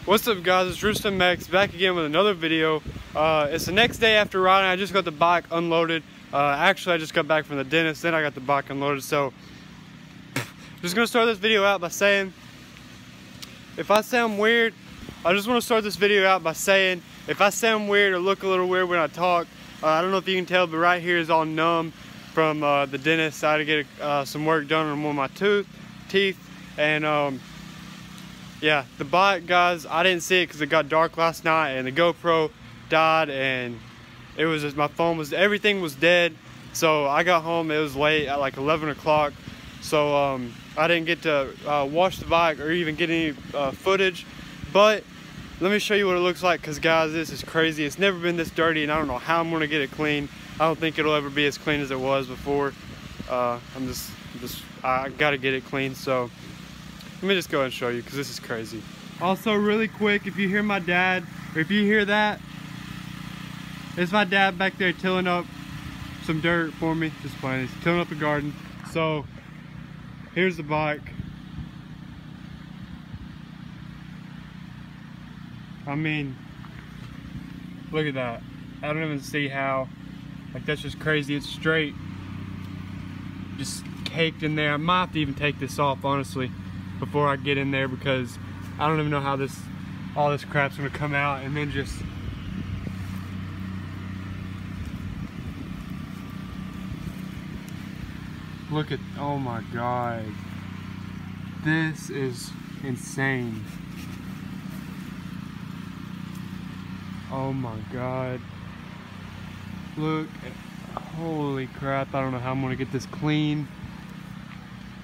What's up guys, it's Roostmx back again with another video. It's the next day after riding. I just got the bike unloaded. Actually I just got back from the dentist, then I got the bike unloaded. So I'm just gonna start this video out by saying, if I sound weird, I just want to start this video out by saying, if I sound weird or look a little weird when I talk, I don't know if you can tell, but right here is all numb from the dentist. I had to get some work done on one of my teeth, and yeah, the bike, guys, I didn't see it because it got dark last night and the GoPro died, and it was just, my phone was, everything was dead. So I got home, it was late at like 11 o'clock. So I didn't get to wash the bike or even get any footage. But let me show you what it looks like, because guys, this is crazy. It's never been this dirty, and I don't know how I'm gonna get it clean. I don't think it'll ever be as clean as it was before. I gotta get it clean. So let me just go ahead and show you, because this is crazy. Also, really quick, if you hear my dad, or if you hear that, it's my dad back there tilling up some dirt for me. Just playing, he's tilling up the garden. So here's the bike. I mean, look at that. I don't even see how, like, that's just crazy. It's straight, just caked in there. I might have to even take this off, honestly, before I get in there, because I don't even know how all this crap's gonna come out. And then just look at, oh my god, this is insane. Oh my god, look at, holy crap, I don't know how I'm gonna get this clean.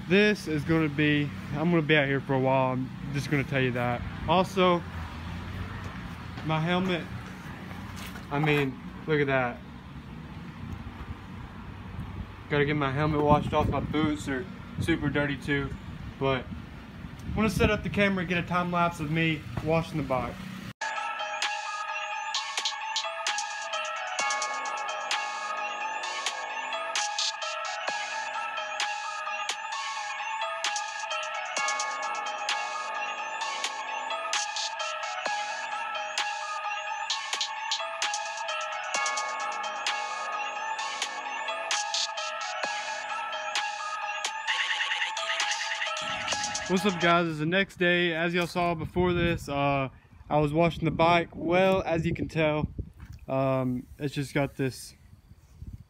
This is gonna be, I'm gonna be out here for a while, I'm just gonna tell you that. Also, my helmet, I mean, look at that. Gotta get my helmet washed off. My boots are super dirty too. But I'm gonna set up the camera and get a time lapse of me washing the bike. What's up guys, it's the next day. As y'all saw before this, I was washing the bike. Well, as you can tell, it's just got this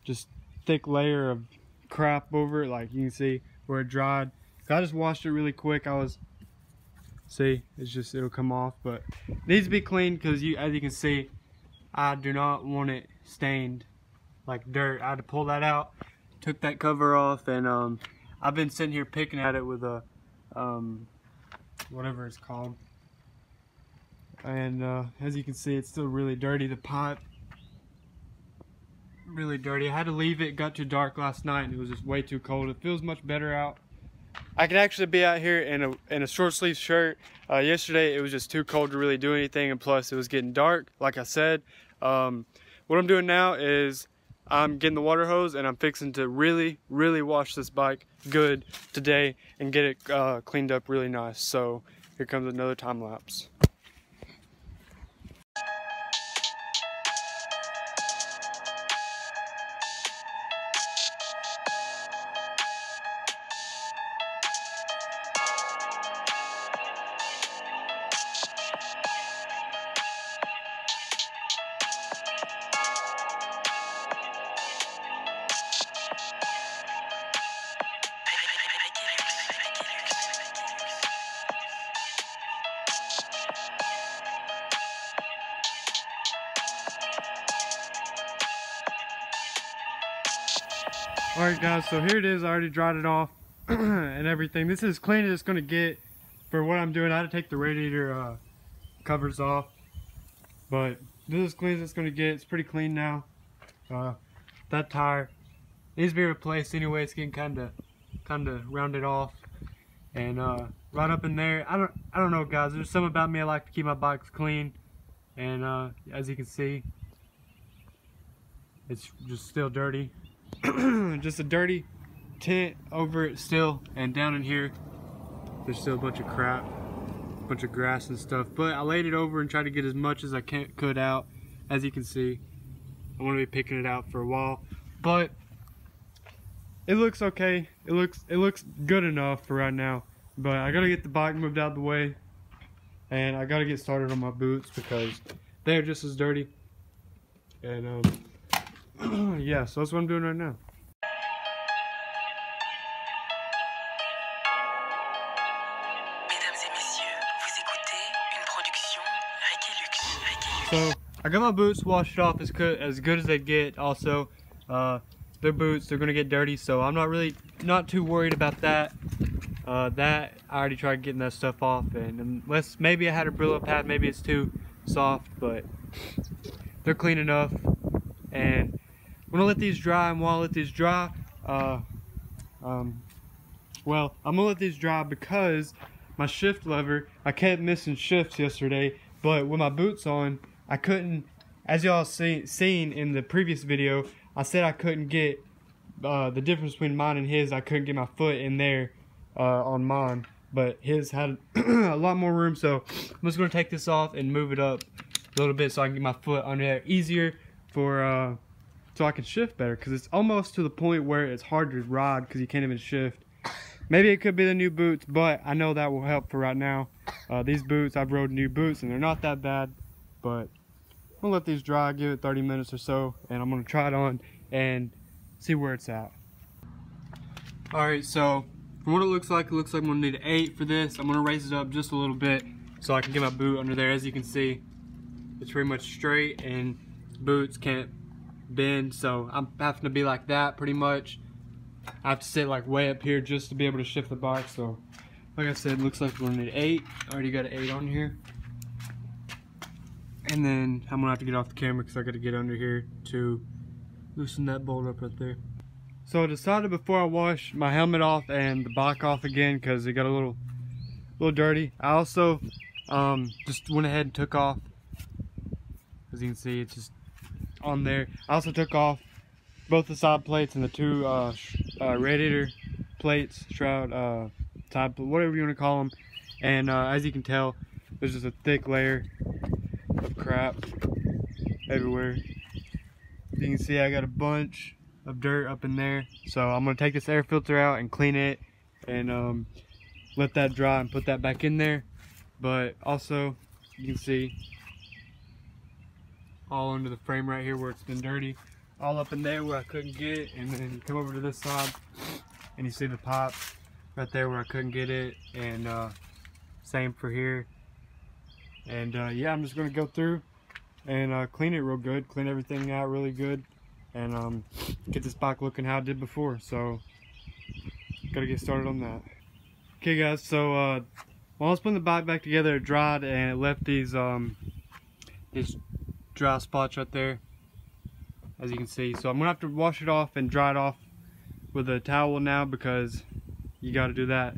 just thick layer of crap over it, like you can see where it dried. I just washed it really quick. See, it's just, it'll come off, but it needs to be cleaned, because as you can see, I do not want it stained like dirt. I had to pull that out, took that cover off, and I've been sitting here picking at it with a whatever it's called, and as you can see, it's still really dirty. The pipe, really dirty. I had to leave it. Got too dark last night and it was just way too cold. It feels much better out. I can actually be out here in a short sleeve shirt. Yesterday it was just too cold to really do anything, and plus it was getting dark, like I said. What I'm doing now is I'm getting the water hose and I'm fixing to really wash this bike good today and get it cleaned up really nice. So here comes another time lapse. Alright guys, so here it is. I already dried it off and everything. This is as clean as it's going to get for what I'm doing. I had to take the radiator covers off, but this is as clean as it's going to get. It's pretty clean now. That tire needs to be replaced anyway. It's getting kind of rounded off, and right up in there, I don't know guys, there's something about me, I like to keep my bikes clean, and as you can see, it's just still dirty. Just a dirty tint over it still, and down in here there's still a bunch of crap. bunch of grass and stuff. But I laid it over and tried to get as much as I could out. As you can see, I'm going to be picking it out for a while, but it looks okay. It looks good enough for right now. But I gotta get the bike moved out of the way, and I gotta get started on my boots because they're just as dirty. And yeah, so that's what I'm doing right now. So I got my boots washed off as good as they get. Also, they're boots, they're gonna get dirty, so I'm not too worried about that. That I already tried getting that stuff off, and unless maybe I had a Brillo pad, maybe it's too soft, but they're clean enough. And I'm gonna let these dry, and while I let these dry, well, I'm gonna let these dry because my shift lever, I kept missing shifts yesterday, but with my boots on, I couldn't, as y'all seen in the previous video, I said I couldn't get the difference between mine and his. I couldn't get my foot in there on mine, but his had a lot more room, so I'm just gonna take this off and move it up a little bit so I can get my foot under there easier for so I can shift better, because it's almost to the point where it's hard to ride because you can't even shift. Maybe it could be the new boots, but I know that will help for right now. These boots, I've rode new boots and they're not that bad, but I'm gonna let these dry, give it 30 minutes or so, and I'm gonna try it on and see where it's at. Alright, so from what it looks like I'm gonna need an 8 for this. I'm gonna raise it up just a little bit so I can get my boot under there. As you can see, it's pretty much straight and boots can't bend, so I'm having to be like that pretty much. I have to sit like way up here just to be able to shift the bike. So like I said, it looks like we're gonna need 8. I already got an 8 on here. And then I'm gonna have to get off the camera because I gotta get under here to loosen that bolt up right there. So I decided before I wash my helmet off and the bike off again because it got a little dirty. I also just went ahead and took off, as you can see, it's just on there. I also took off both the side plates and the two radiator plates, shroud, side, whatever you want to call them. And as you can tell, there's just a thick layer of crap everywhere. You can see I got a bunch of dirt up in there, so I'm gonna take this air filter out and clean it and let that dry and put that back in there. But also you can see all under the frame right here where it's been dirty, all up in there where I couldn't get it, and then you come over to this side and you see the pop right there where I couldn't get it, and same for here. And yeah, I'm just gonna go through and clean it real good, clean everything out really good, and get this bike looking how it did before. So gotta get started on that. Okay guys, so while I was putting the bike back together, it dried and it left these dry spots right there, as you can see. So I'm gonna have to wash it off and dry it off with a towel now, because you got to do that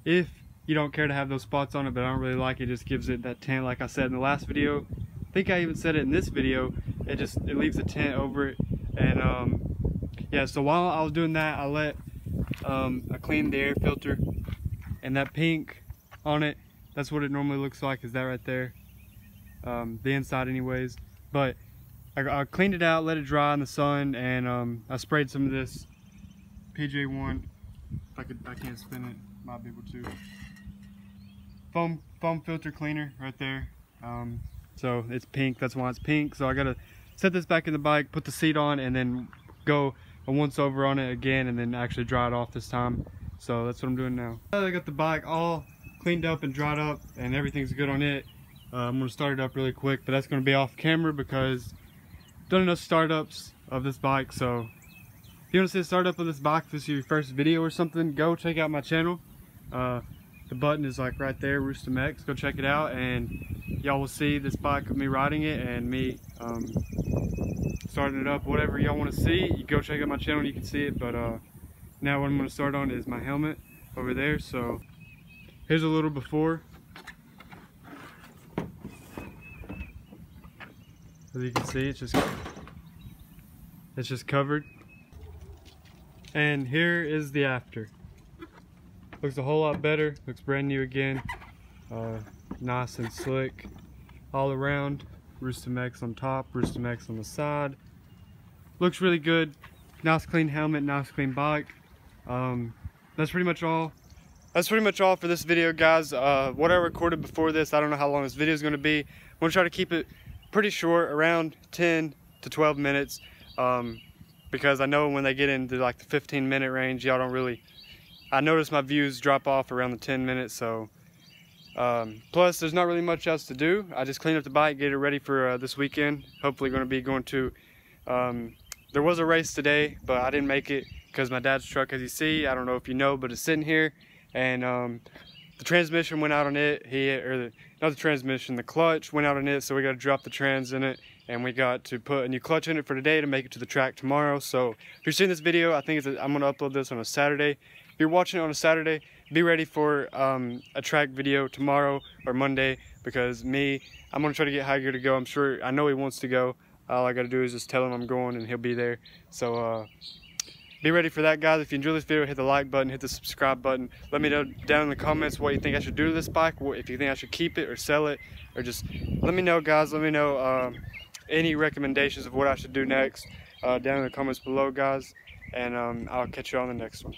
if you don't care to have those spots on it. But I don't really like it, just gives it that tint, like I said in the last video. I think I even said it in this video, it leaves a tint over it. And yeah, so while I was doing that, I cleaned the air filter, and that pink on it, that's what it normally looks like, is that right there, the inside anyways. But I cleaned it out, let it dry in the sun, and I sprayed some of this PJ1. I can't spin it, might be able to. Foam filter cleaner right there. So it's pink, that's why it's pink. So I gotta set this back in the bike, put the seat on, and then go a once over on it again, and then actually dry it off this time. So that's what I'm doing now. I got the bike all cleaned up and dried up, and everything's good on it. I'm gonna start it up really quick, but that's gonna be off camera because I've done enough startups of this bike. So if you want to see a startup of this bike, if this is your first video or something, go check out my channel. The button is like right there, Roostmx. Go check it out, and y'all will see this bike of me riding it and me starting it up. Whatever y'all want to see, you go check out my channel and you can see it. But now what I'm going to start on is my helmet over there. So here's a little before. As you can see, it's just covered. And here is the after. Looks a whole lot better, looks brand new again. Nice and slick all around. Roostmx on top, Roostmx on the side. Looks really good. Nice clean helmet, nice clean bike. That's pretty much all. That's pretty much all for this video, guys. What I recorded before this, I don't know how long this video is going to be. I'm going to try to keep it pretty short, around 10 to 12 minutes, because I know when they get into like the 15-minute range, y'all don't really, I notice my views drop off around the 10 minutes, so plus there's not really much else to do. I just cleaned up the bike, get it ready for this weekend. Hopefully going to be going to, there was a race today, but I didn't make it because my dad's truck, as you see, I don't know if you know, but it's sitting here, and the transmission went out on it. Not the transmission, the clutch went out on it, so we got to drop the trans in it, and we got to put a new clutch in it for today to make it to the track tomorrow. So if you're seeing this video, I think I'm going to upload this on a Saturday. If you're watching it on a Saturday, be ready for a track video tomorrow or Monday, because I'm going to try to get High Gear to go. I know he wants to go. All I got to do is just tell him I'm going and he'll be there. So be ready for that, guys. If you enjoyed this video, hit the like button, hit the subscribe button. Let me know down in the comments what you think I should do to this bike, if you think I should keep it or sell it, or just let me know, guys. Let me know any recommendations of what I should do next down in the comments below, guys. And I'll catch you on the next one.